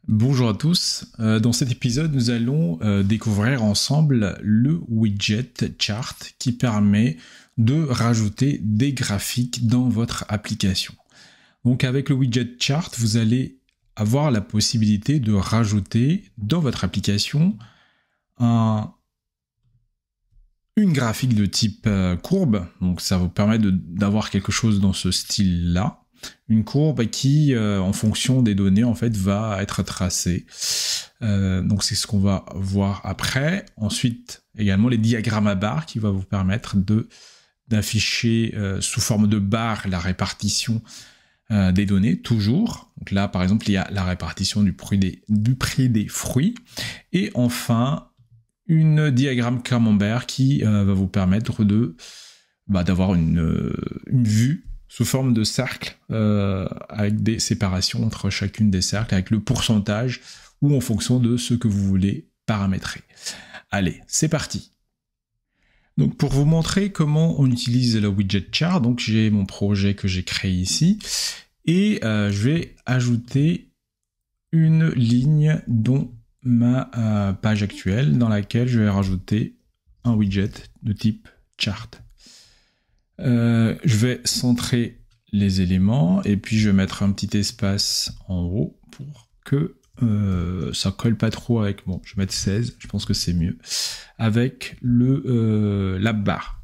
Bonjour à tous, dans cet épisode nous allons découvrir ensemble le widget chart qui permet de rajouter des graphiques dans votre application. Donc avec le widget chart vous allez avoir la possibilité de rajouter dans votre application une graphique de type courbe, donc ça vous permet d'avoir quelque chose dans ce style-là. Une courbe qui, en fonction des données, en fait, va être tracée. Donc c'est ce qu'on va voir après. Ensuite, également les diagrammes à barres qui vont vous permettre d'afficher sous forme de barres la répartition des données, toujours. Donc là, par exemple, il y a la répartition du prix des fruits. Et enfin, une diagramme camembert qui va vous permettre d'avoir une vue sous forme de cercle avec des séparations entre chacune des cercles, avec le pourcentage ou en fonction de ce que vous voulez paramétrer. Allez, c'est parti. Donc pour vous montrer comment on utilise le widget chart, donc j'ai mon projet que j'ai créé ici et je vais ajouter une ligne dont ma page actuelle dans laquelle je vais rajouter un widget de type chart. Je vais centrer les éléments et puis je vais mettre un petit espace en haut pour que ça colle pas trop avec, bon je vais mettre 16, je pense que c'est mieux, avec la barre.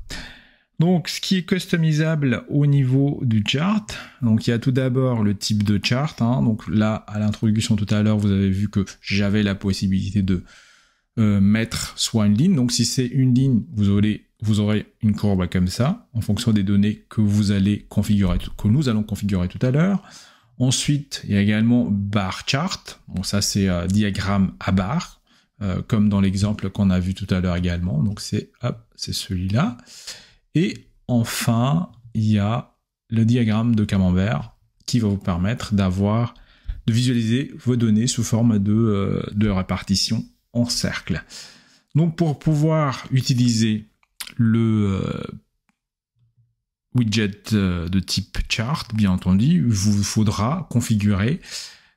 Donc ce qui est customisable au niveau du chart, donc il y a tout d'abord le type de chart, donc là à l'introduction tout à l'heure vous avez vu que j'avais la possibilité de mettre soit une ligne, donc si c'est une ligne vous aurez une courbe comme ça en fonction des données que vous allez configurer, que nous allons configurer tout à l'heure. Ensuite il y a également bar chart, bon ça c'est diagramme à barre comme dans l'exemple qu'on a vu tout à l'heure également, donc c'est celui-là. Et enfin, il y a le diagramme de camembert qui va vous permettre de visualiser vos données sous forme de répartition en cercle. Donc pour pouvoir utiliser le widget de type chart, bien entendu, il vous faudra configurer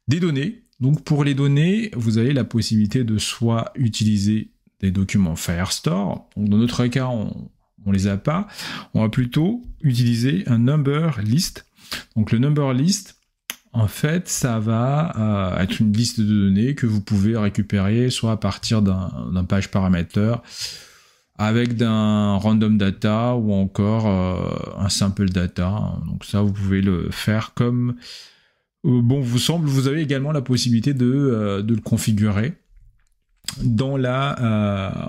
des données. Donc pour les données, vous avez la possibilité de soit utiliser des documents Firestore, donc dans notre cas, on les a pas, on va plutôt utiliser un number list. Donc le number list, en fait, ça va être une liste de données que vous pouvez récupérer soit à partir d'un page paramètre, avec d'un random data ou encore un sample data. Donc ça, vous pouvez le faire comme bon vous semble. Vous avez également la possibilité de le configurer dans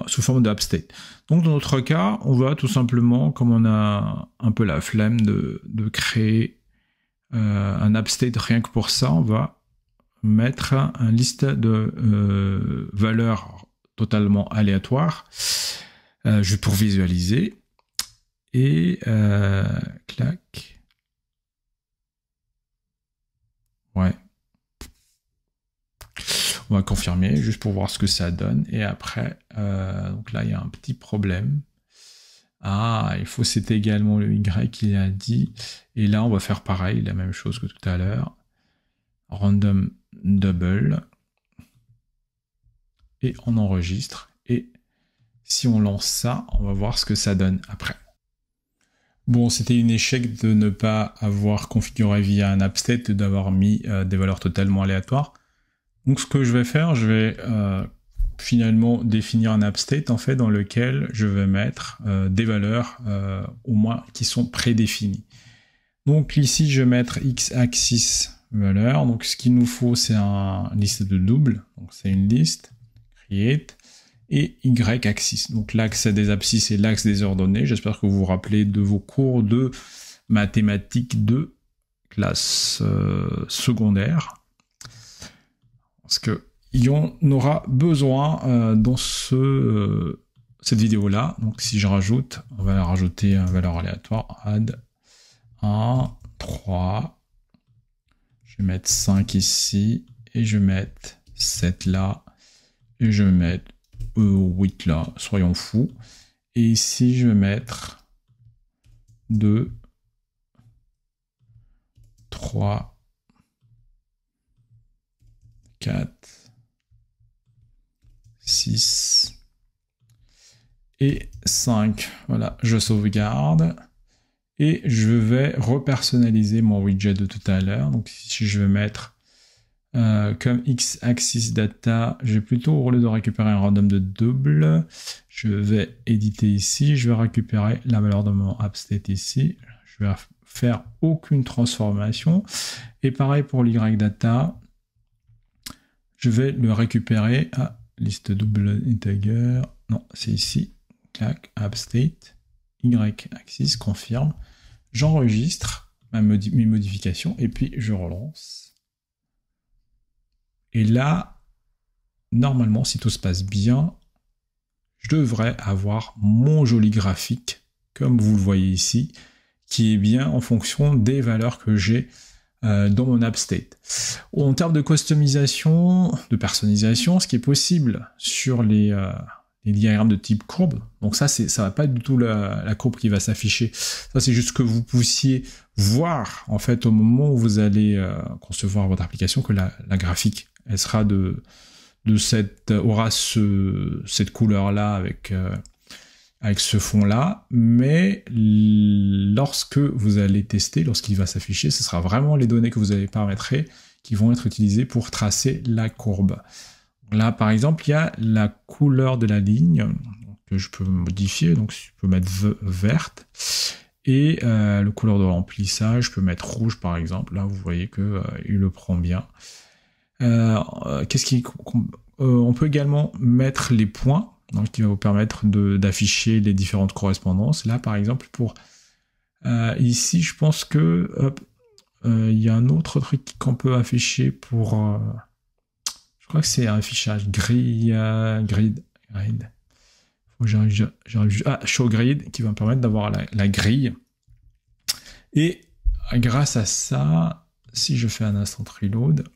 sous forme de upstate. Donc dans notre cas, on va tout simplement, comme on a un peu la flemme de créer un upstate rien que pour ça, on va mettre une liste de valeurs totalement aléatoires juste pour visualiser. Et clac. Ouais. On va confirmer juste pour voir ce que ça donne. Et après, donc là, il y a un petit problème. Ah, il faut c'était également le Y qu'il a dit. Et là, on va faire pareil, la même chose que tout à l'heure. Random double. Et on enregistre. Et si on lance ça, on va voir ce que ça donne après. Bon, c'était un échec de ne pas avoir configuré via un upstate, d'avoir mis des valeurs totalement aléatoires. Donc ce que je vais faire, je vais finalement définir un upstate en fait dans lequel je vais mettre des valeurs au moins qui sont prédéfinies. Donc ici je vais mettre x-axis valeur. Donc ce qu'il nous faut c'est une liste de double. Donc c'est une liste create et y-axis. Donc l'axe des abscisses et l'axe des ordonnées. J'espère que vous vous rappelez de vos cours de mathématiques de classe secondaire. Parce qu'il y en aura besoin dans cette vidéo-là. Donc si je rajoute, on va rajouter une valeur aléatoire, add 1, 3, je vais mettre 5 ici, et je vais mettre 7 là, et je vais mettre 8 là, soyons fous. Et ici, je vais mettre 2, 3, 4, 6 et 5. Voilà, je sauvegarde. Et je vais repersonnaliser mon widget de tout à l'heure. Donc si je vais mettre comme x-axis data, j'ai plutôt, au lieu de récupérer un random de double, je vais éditer ici, je vais récupérer la valeur de mon appstate ici. Je vais faire aucune transformation. Et pareil pour l'y data, je vais le récupérer à liste double integer. Non, c'est ici. Clac, appstate, y-axis, confirme. J'enregistre mes modifications et puis je relance. Et là, normalement, si tout se passe bien, je devrais avoir mon joli graphique, comme vous le voyez ici, qui est bien en fonction des valeurs que j'ai dans mon appstate. En termes de customisation, de personnalisation, ce qui est possible sur les diagrammes de type courbe. Donc ça va pas du tout la courbe qui va s'afficher. Ça, c'est juste que vous puissiez voir, en fait, au moment où vous allez concevoir votre application, que la graphique, elle sera aura cette couleur-là avec ce fond-là. Mais lorsque vous allez tester, lorsqu'il va s'afficher, ce sera vraiment les données que vous allez paramétrer qui vont être utilisées pour tracer la courbe. Là, par exemple, il y a la couleur de la ligne que je peux modifier. Donc, je peux mettre verte. Et le couleur de remplissage, je peux mettre rouge, par exemple. Là, vous voyez que il le prend bien. On peut également mettre les points, donc qui va vous permettre d'afficher les différentes correspondances. Là, par exemple, pour ici, je pense que il y a un autre truc qu'on peut afficher pour... je crois que c'est un affichage grid. Show grid qui va me permettre d'avoir la grille. Et grâce à ça, si je fais un instant reload,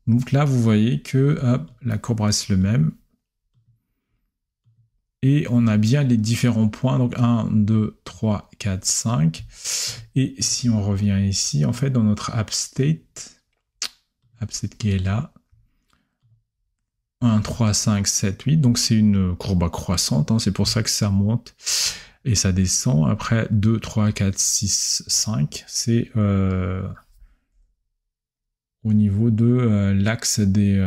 donc là vous voyez que la courbe reste le même. Et on a bien les différents points, donc 1, 2, 3, 4, 5. Et si on revient ici, en fait, dans notre appstate qui est là, 1, 3, 5, 7, 8, donc c'est une courbe croissante, hein, c'est pour ça que ça monte et ça descend. Après, 2, 3, 4, 6, 5, c'est au niveau de l'axe des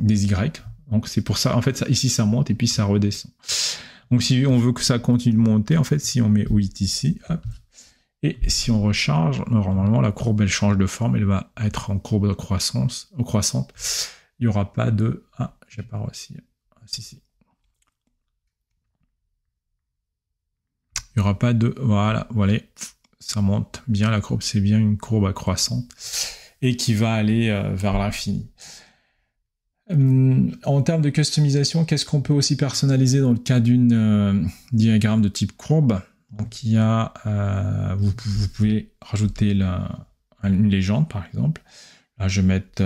Y. Donc c'est pour ça, en fait, ici ça monte et puis ça redescend. Donc si on veut que ça continue de monter, en fait, si on met 8 ici, hop, et si on recharge, normalement la courbe elle change de forme, elle va être en courbe de croissante. Il n'y aura pas de... Ah, j'ai pas réussi. Si. Il n'y aura pas de... Voilà, ça monte bien la courbe, c'est bien une courbe croissante et qui va aller vers l'infini. En termes de customisation, qu'est-ce qu'on peut aussi personnaliser dans le cas d'une diagramme de type courbe? Donc il y a, vous pouvez rajouter une légende par exemple. Là je vais mettre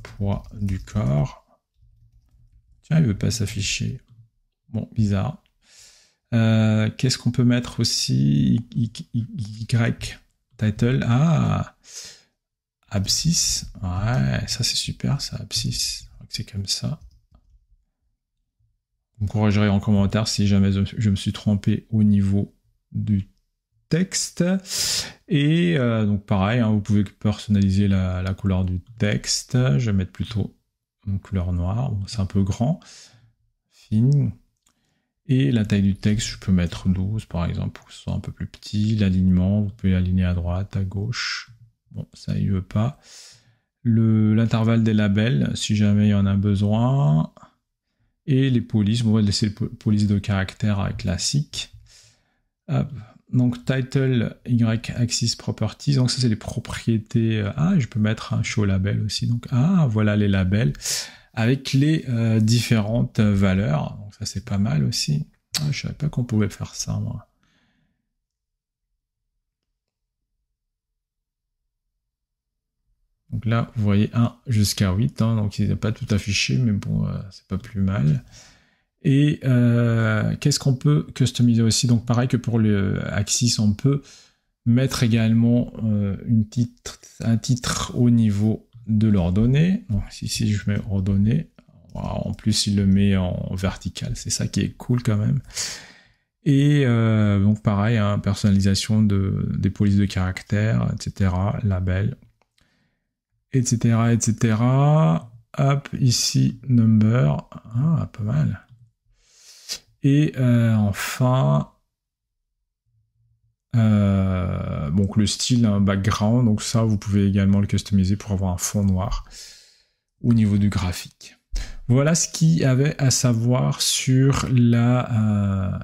poids du corps. Tiens, il ne veut pas s'afficher. Bon, bizarre. Qu'est-ce qu'on peut mettre aussi? Y title. Ah, abscisse. Ouais, ça c'est super, ça, abscisse. C'est comme ça. Vous me corrigerez en commentaire si jamais je me suis trompé au niveau du texte. Et donc pareil, hein, vous pouvez personnaliser la couleur du texte. Je vais mettre plutôt une couleur noire. Bon, c'est un peu grand. Fine. Et la taille du texte, je peux mettre 12 par exemple pour que ce soit un peu plus petit. L'alignement, vous pouvez l'aligner à droite, à gauche. Bon, ça y veut pas. L'intervalle des labels, si jamais il y en a besoin. Et les polices, on va laisser les polices de caractère classiques. Hop. Donc title y-axis properties, donc ça c'est les propriétés. Ah, je peux mettre un show label aussi. Donc voilà les labels avec les différentes valeurs. Donc ça c'est pas mal aussi. Je savais pas qu'on pouvait faire ça moi. Donc là, vous voyez 1 jusqu'à 8, hein, donc il n'est pas tout affiché, mais bon, c'est pas plus mal. Et qu'est-ce qu'on peut customiser aussi? Donc pareil que pour le Axis, on peut mettre également un titre au niveau de l'ordonnée. Donc ici je mets ordonnée. En plus il le met en vertical, c'est ça qui est cool quand même. Et donc pareil, hein, personnalisation des polices de caractère, etc. Label, etc. etc. Hop, ici number. Ah, pas mal. Et enfin, donc le style, un background, donc ça vous pouvez également le customiser pour avoir un fond noir au niveau du graphique. Voilà ce qu'il y avait à savoir sur le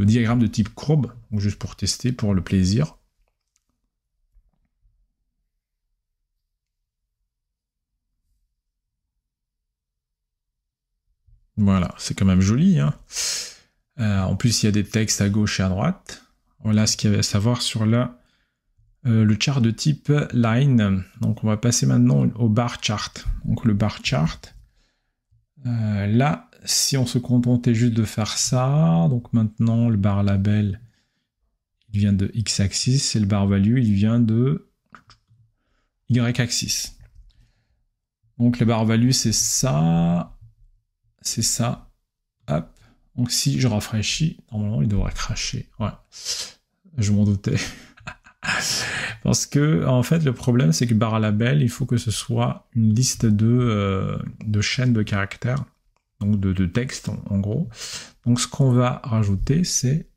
diagramme de type courbe, donc juste pour tester, pour le plaisir. Voilà, c'est quand même joli, hein. En plus, il y a des textes à gauche et à droite. Voilà ce qu'il y avait à savoir sur le chart de type line. Donc on va passer maintenant au bar chart. Donc le bar chart, là, si on se contentait juste de faire ça, donc maintenant le bar label, il vient de x-axis, et le bar value, il vient de y-axis. Donc le bar value, c'est ça, hop. Donc si je rafraîchis, normalement il devrait cracher. Ouais, je m'en doutais. Parce que en fait le problème c'est que bar label, il faut que ce soit une liste de chaînes de caractères, donc de texte en gros. Donc ce qu'on va rajouter c'est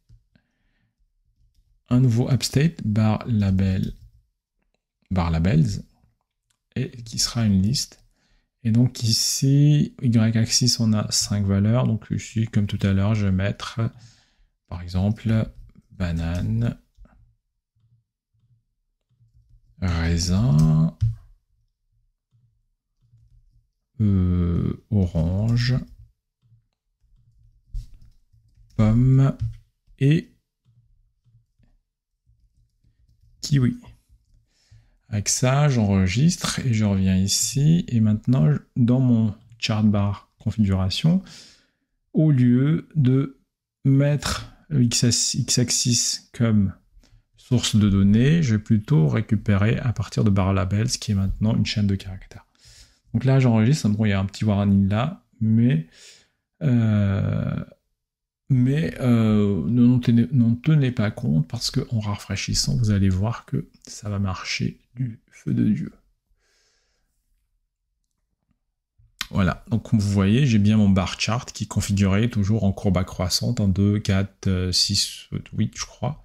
un nouveau upstate bar labels, et qui sera une liste. Et donc ici, y-axis, on a 5 valeurs. Donc ici, comme tout à l'heure, je vais mettre, par exemple, banane, raisin, orange, pomme et kiwi. Avec ça, j'enregistre et je reviens ici. Et maintenant, dans mon chart bar configuration, au lieu de mettre x-axis comme source de données, je vais plutôt récupérer à partir de bar labels, qui est maintenant une chaîne de caractères. Donc là, j'enregistre. Bon, il y a un petit warning là, mais n'en tenez pas compte parce qu'en rafraîchissant, vous allez voir que ça va marcher du feu de Dieu. Voilà, donc comme vous voyez, j'ai bien mon bar chart qui est configuré toujours en courbe accroissante, en 2, 4, 6, 8 je crois.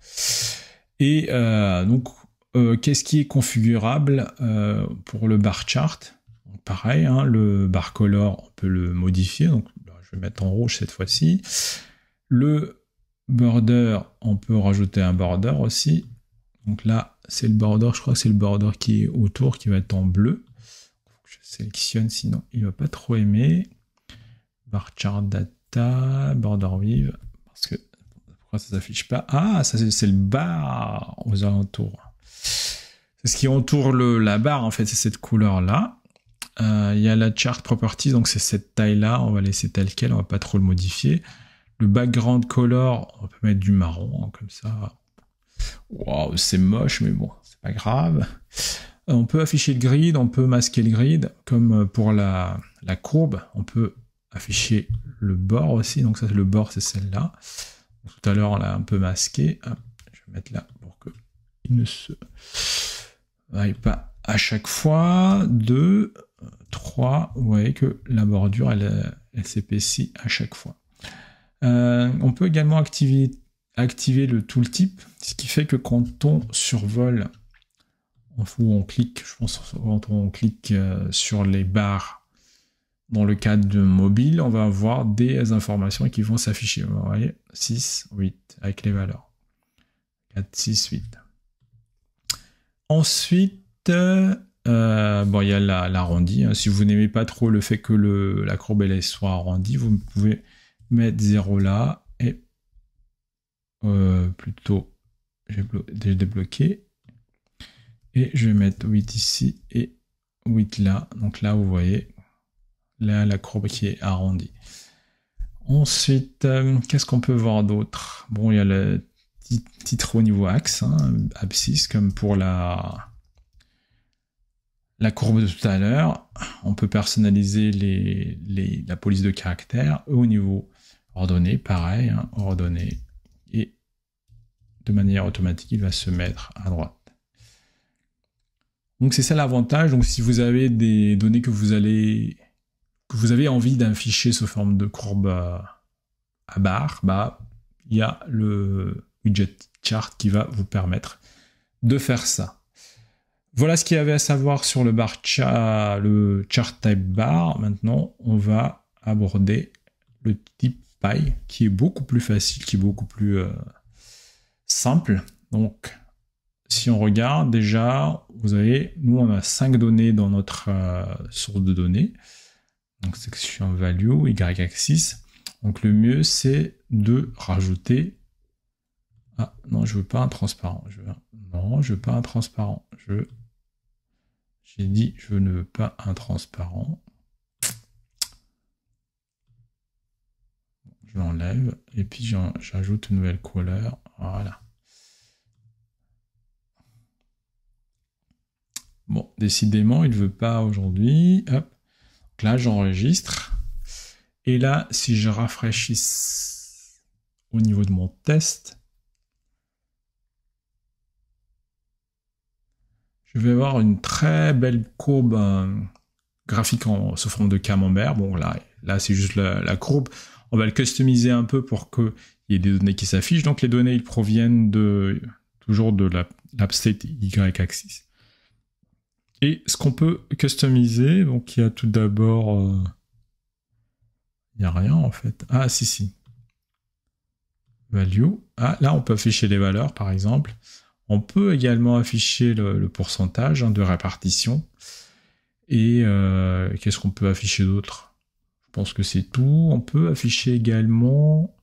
Et donc, qu'est-ce qui est configurable pour le bar chart? Donc, pareil, hein, le bar color, on peut le modifier, donc là, je vais mettre en rouge cette fois-ci. Le border, on peut rajouter un border aussi. Donc là, c'est le border, je crois que c'est le border qui est autour, qui va être en bleu. Je sélectionne, sinon il ne va pas trop aimer. Bar chart data, border weave, parce que pourquoi ça ne s'affiche pas? Ah, ça c'est le bar aux alentours. C'est ce qui entoure la barre, en fait, c'est cette couleur-là. Il y a la chart properties, donc c'est cette taille-là, on va laisser tel quel, on va pas trop le modifier. Le background color, on peut mettre du marron, hein, comme ça. Waouh, c'est moche, mais bon, c'est pas grave. On peut afficher le grid, on peut masquer le grid, comme pour la courbe, on peut afficher le bord aussi, donc ça, le bord, c'est celle-là. Tout à l'heure, on l'a un peu masqué. Hop, je vais mettre là pour qu'il ne se vaille pas à chaque fois. 2, 3, vous voyez que la bordure, elle s'épaissit à chaque fois. On peut également activer le tooltip, ce qui fait que quand on survole, on clique, je pense, quand on clique sur les barres dans le cadre de mobile, on va avoir des informations qui vont s'afficher. Vous voyez, 6, 8, avec les valeurs. 4, 6, 8. Ensuite, bon, il y a l'arrondi. Hein. Si vous n'aimez pas trop le fait que la courbe elle soit arrondie, vous pouvez mettre 0 là et plutôt j'ai débloqué. Et je vais mettre 8 ici et 8 là. Donc là, vous voyez, là, la courbe qui est arrondie. Ensuite, qu'est-ce qu'on peut voir d'autre? Bon, il y a le titre au niveau axe, hein, abscisse, comme pour la courbe de tout à l'heure. On peut personnaliser la police de caractère. Au niveau ordonné, pareil, hein, ordonné. Et de manière automatique, il va se mettre à droite. Donc c'est ça l'avantage. Donc si vous avez des données que vous avez envie d'afficher sous forme de courbe à barre, bah il y a le widget chart qui va vous permettre de faire ça. Voilà ce qu'il y avait à savoir sur le chart type bar. Maintenant, on va aborder le type pie qui est beaucoup plus facile, qui est beaucoup plus simple. Donc si on regarde déjà, nous on a 5 données dans notre source de données. Donc section value, y-axis. Donc le mieux c'est de rajouter... Ah non, je veux pas un transparent. Non, je veux pas un transparent. J'ai dit je ne veux pas un transparent. Je l'enlève et puis j'ajoute une nouvelle couleur. Voilà. Bon, décidément, il ne veut pas aujourd'hui. Hop. Donc là, j'enregistre. Et là, si je rafraîchis au niveau de mon test, je vais avoir une très belle courbe graphique sous forme de camembert. Bon, là c'est juste la courbe. On va le customiser un peu pour qu'il y ait des données qui s'affichent. Donc les données, ils proviennent toujours de l'AppState y-axis. Et ce qu'on peut customiser, donc il y a tout d'abord... il n'y a rien en fait. Ah si. Value. Ah, là on peut afficher les valeurs par exemple. On peut également afficher le pourcentage de répartition. Et qu'est-ce qu'on peut afficher d'autre? Je pense que c'est tout. On peut afficher également...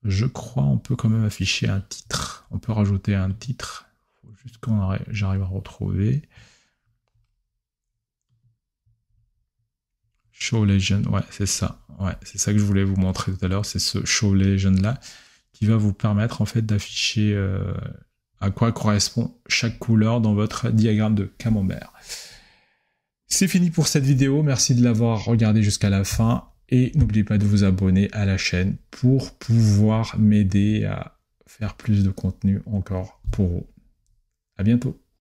Je crois on peut quand même afficher un titre. On peut rajouter un titre. Il faut juste que j'arrive à retrouver. Show Legend, ouais, c'est ça. Ouais, c'est ça que je voulais vous montrer tout à l'heure. C'est ce Show Legend là qui va vous permettre en fait d'afficher à quoi correspond chaque couleur dans votre diagramme de camembert. C'est fini pour cette vidéo. Merci de l'avoir regardé jusqu'à la fin. Et n'oubliez pas de vous abonner à la chaîne pour pouvoir m'aider à faire plus de contenu encore pour vous. À bientôt.